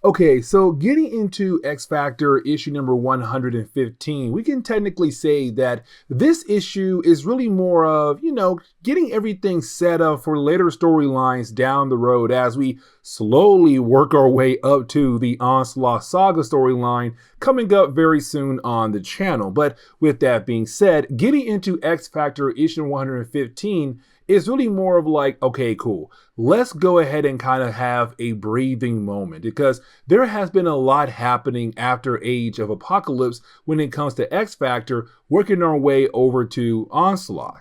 Okay, so getting into X Factor issue number 115, we can technically say that this issue is really more of, getting everything set up for later storylines down the road as we slowly work our way up to the Onslaught Saga storyline coming up very soon on the channel. But with that being said, getting into X Factor issue 115 is really more of like, okay, cool. Let's go ahead and kind of have a breathing moment because there has been a lot happening after Age of Apocalypse when it comes to X Factor, working our way over to Onslaught.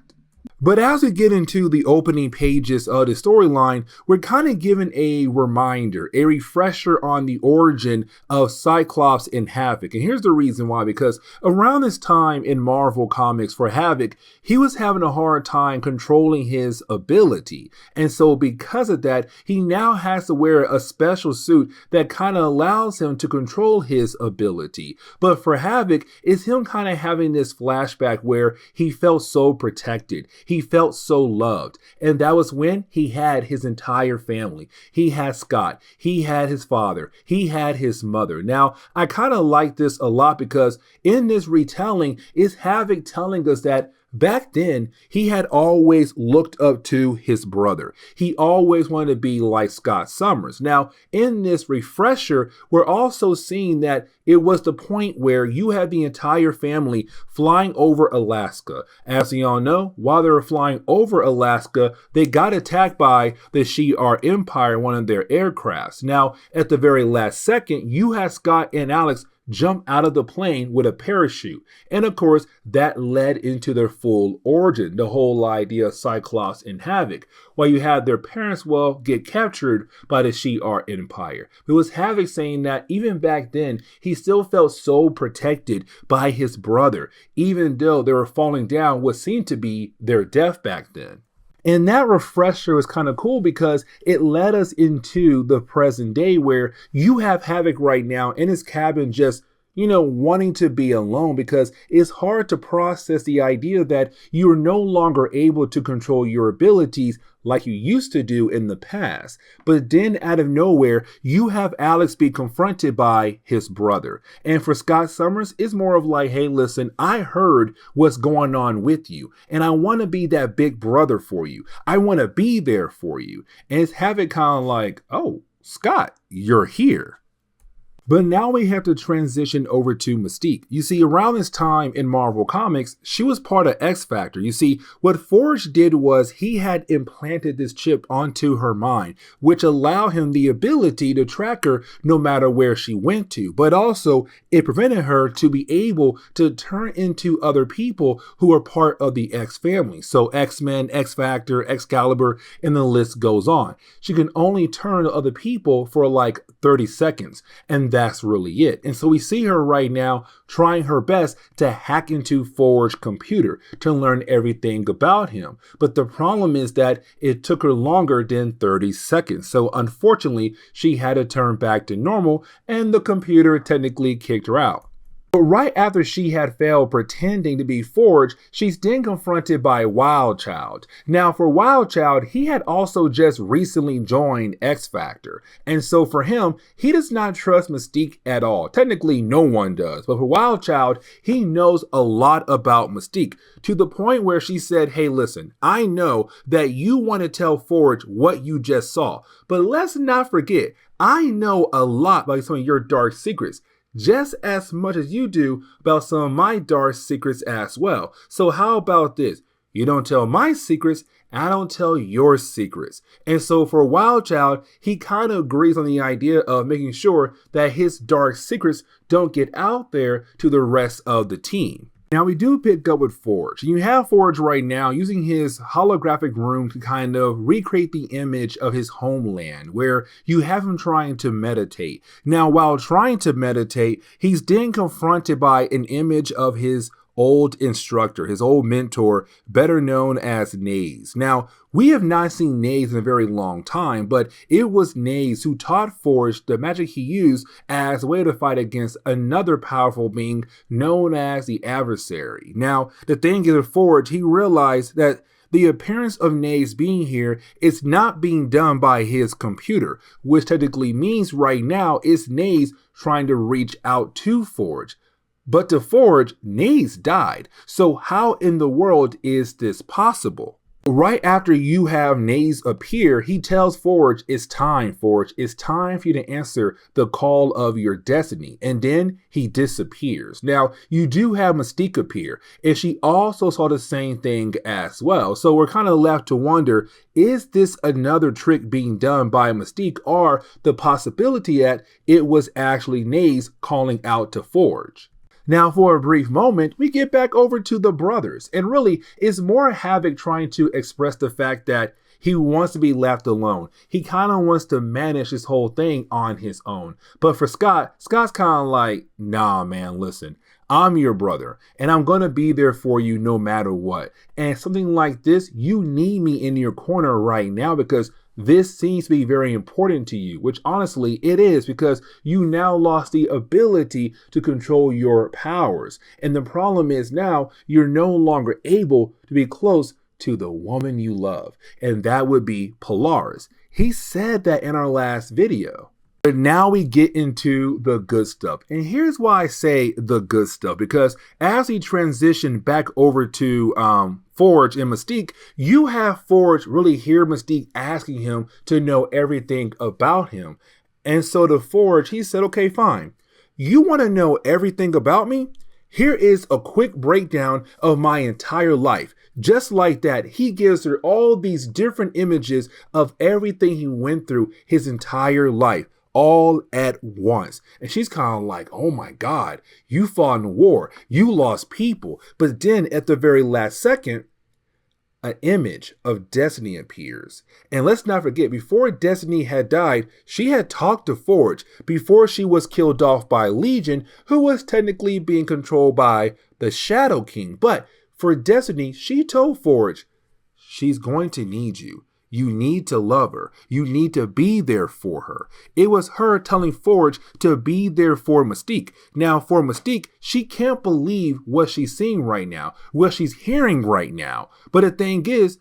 But as we get into the opening pages of the storyline, we're kind of given a reminder, a refresher on the origin of Cyclops and Havoc. And here's the reason why, because around this time in Marvel Comics for Havoc, he was having a hard time controlling his ability. And so because of that, he now has to wear a special suit that kind of allows him to control his ability. But for Havoc, it's him kind of having this flashback where he felt so protected. He felt so loved. And that was when he had his entire family. He had Scott. He had his father. He had his mother. Now, I kind of like this a lot because in this retelling, is Havoc telling us that back then, he had always looked up to his brother. He always wanted to be like Scott Summers. Now, in this refresher, we're also seeing that it was the point where you had the entire family flying over Alaska. As we all know, while they were flying over Alaska, they got attacked by the Shi'ar Empire, one of their aircrafts. Now, at the very last second, you had Scott and Alex jump out of the plane with a parachute. And of course, that led into their full origin, the whole idea of Cyclops and Havoc. While you had their parents, get captured by the Shi'ar Empire. It was Havoc saying that even back then, he still felt so protected by his brother, even though they were falling down what seemed to be their death back then. And that refresher was kind of cool because it led us into the present day where you have Havoc right now in his cabin just, wanting to be alone because it's hard to process the idea that you are no longer able to control your abilities like you used to do in the past. But then out of nowhere, you have Alex be confronted by his brother. And for Scott Summers, it's more of like, hey, listen, I heard what's going on with you. And I want to be that big brother for you. I want to be there for you. And it's Havoc kind of like, oh, Scott, you're here. But now we have to transition over to Mystique. You see, around this time in Marvel Comics, she was part of X Factor. You see, what Forge did was he had implanted this chip onto her mind, which allowed him the ability to track her no matter where she went to. But also, it prevented her to be able to turn into other people who are part of the X family. So X-Men, X Factor, Excalibur, and the list goes on. She can only turn to other people for like 30 seconds. And that's really it. And so we see her right now trying her best to hack into Forge's computer to learn everything about him. But the problem is that it took her longer than 30 seconds. So unfortunately, she had to turn back to normal and the computer technically kicked her out. But right after she had failed pretending to be Forge, she's then confronted by Wildchild. Now for Wildchild, he had also just recently joined X Factor. And so for him, he does not trust Mystique at all. Technically, no one does. But for Wildchild, he knows a lot about Mystique to the point where she said, hey, listen, I know that you want to tell Forge what you just saw. But let's not forget, I know a lot about some of your dark secrets. Just as much as you do about some of my dark secrets as well. So how about this? You don't tell my secrets, I don't tell your secrets. And so for Wildchild, he kind of agrees on the idea of making sure that his dark secrets don't get out there to the rest of the team. Now we do pick up with Forge. You have Forge right now using his holographic room to kind of recreate the image of his homeland where you have him trying to meditate. Now while trying to meditate, he's then confronted by an image of his old instructor, his old mentor, better known as Naze. Now, we have not seen Naze in a very long time, but it was Naze who taught Forge the magic he used as a way to fight against another powerful being known as the Adversary. Now, the thing is with Forge, he realized that the appearance of Naze being here is not being done by his computer, which technically means right now it's Naze trying to reach out to Forge. But to Forge, Naze died. So how in the world is this possible? Right after you have Naze appear, he tells Forge, it's time, Forge. It's time for you to answer the call of your destiny. And then he disappears. Now, you do have Mystique appear, and she also saw the same thing as well. So we're kind of left to wonder, is this another trick being done by Mystique, or the possibility that it was actually Naze calling out to Forge? Now, for a brief moment, we get back over to the brothers, and really, it's more Havoc trying to express the fact that he wants to be left alone. He kind of wants to manage this whole thing on his own. But for Scott's kind of like, nah, man, listen, I'm your brother, and I'm going to be there for you no matter what. And something like this, you need me in your corner right now because this seems to be very important to you, which honestly it is, because you now lost the ability to control your powers. And the problem is now you're no longer able to be close to the woman you love. And that would be Polaris. He said that in our last video. But now we get into the good stuff. And here's why I say the good stuff, because as we transition back over to Forge and Mystique, you have Forge really hear Mystique asking him to know everything about him. And so to Forge, he said, okay, fine. You want to know everything about me? Here is a quick breakdown of my entire life. Just like that, he gives her all these different images of everything he went through his entire life, all at once. And she's kind of like, oh my God, you fought in a war, you lost people. But then at the very last second, an image of Destiny appears. And let's not forget, before Destiny had died, she had talked to Forge before she was killed off by Legion, who was technically being controlled by the Shadow King. But for Destiny, she told Forge, she's going to need you. You need to love her. You need to be there for her. It was her telling Forge to be there for Mystique. Now, for Mystique, she can't believe what she's seeing right now, what she's hearing right now. But the thing is,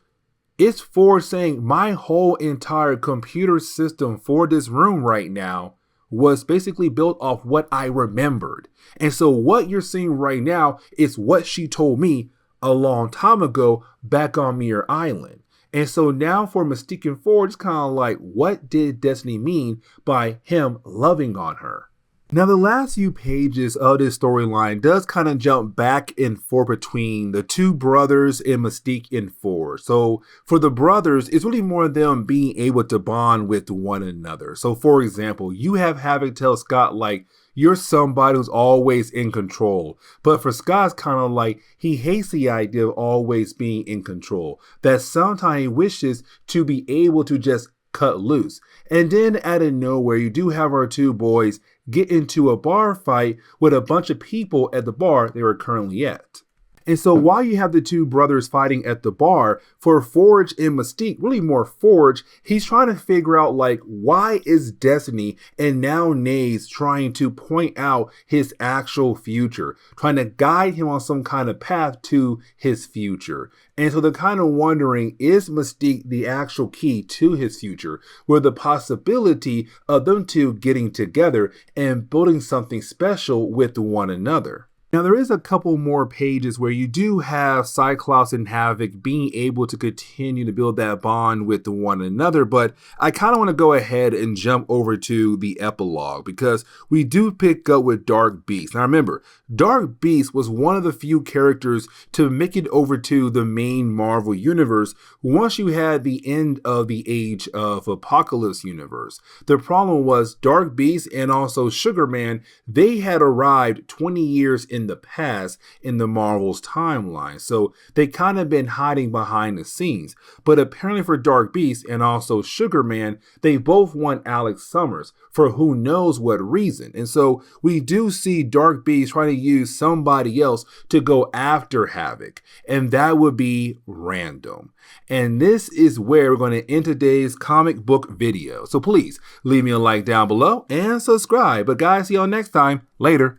it's Forge saying my whole entire computer system for this room right now was basically built off what I remembered. And so what you're seeing right now is what she told me a long time ago back on Mirror Island. And so now for Mystique and Forge, it's kind of like, what did Destiny mean by him loving on her? Now, the last few pages of this storyline does kind of jump back and forth between the two brothers in Mystique and Forge. So for the brothers, it's really more of them being able to bond with one another. So for example, you have Havoc tell Scott, like, you're somebody who's always in control. But for Scott's kind of like, he hates the idea of always being in control. That sometimes he wishes to be able to just cut loose. And then out of nowhere, you do have our two boys get into a bar fight with a bunch of people at the bar they were currently at. And so while you have the two brothers fighting at the bar, for Forge and Mystique, really more Forge, he's trying to figure out, like, why is Destiny and now Naze trying to point out his actual future, trying to guide him on some kind of path to his future. And so they're kind of wondering, is Mystique the actual key to his future, where the possibility of them two getting together and building something special with one another? Now, there is a couple more pages where you do have Cyclops and Havoc being able to continue to build that bond with one another, but I kind of want to go ahead and jump over to the epilogue, because we do pick up with Dark Beast. Now, remember, Dark Beast was one of the few characters to make it over to the main Marvel universe once you had the end of the Age of Apocalypse universe. The problem was Dark Beast and also Sugar Man, they had arrived 20 years in the past in the Marvel's timeline. So they kind of been hiding behind the scenes. But apparently for Dark Beast and also Sugar Man, they both want Alex Summers for who knows what reason. And so we do see Dark Beast trying to use somebody else to go after Havoc. And that would be Random. And this is where we're going to end today's comic book video. So please leave me a like down below and subscribe. But guys, see y'all next time. Later.